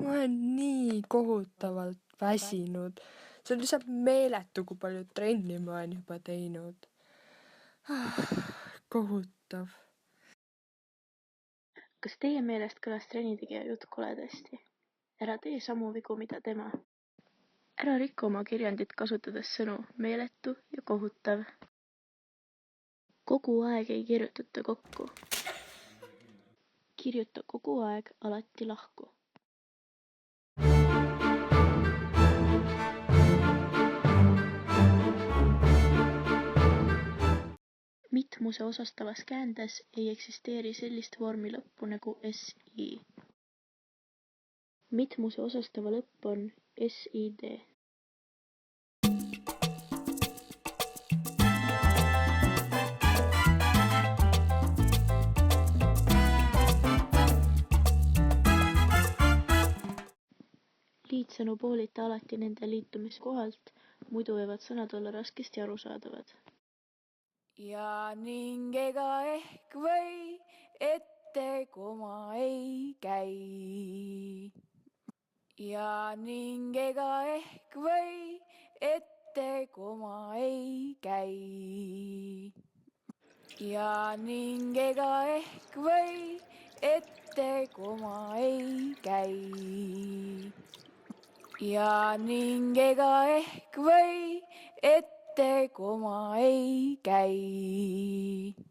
ma olen nii kohutavalt väsinud. See on lihtsalt meeletu, kui palju trenni ma olen juba teinud. Kohutav. Kas teie meelest kõlas trennitegija jutt koledasti? Ära tee samu vigu, mida tema. Ära rikku oma kirjandit kasutades sõnu meeletu ja kohutav. Kogu aeg ei kirjutata kokku. Kirjuta kogu aeg alati lahku. Mitmuse osastavas käändes ei eksisteeri sellist vormi lõppu nagu SI. Mitmuse osastava lõpp on SID. Liitsõnu poolita alati nende liitumiskohalt, muidu võivad sõnad olla raskesti arusaadavad. Ja ning ega ehk või ette koma ei käi. Ja ning ega ehk või ette koma ei käi. Ja ning ega ehk või ette koma ei käi. Ja ning ega ehk või ette koma ei käi.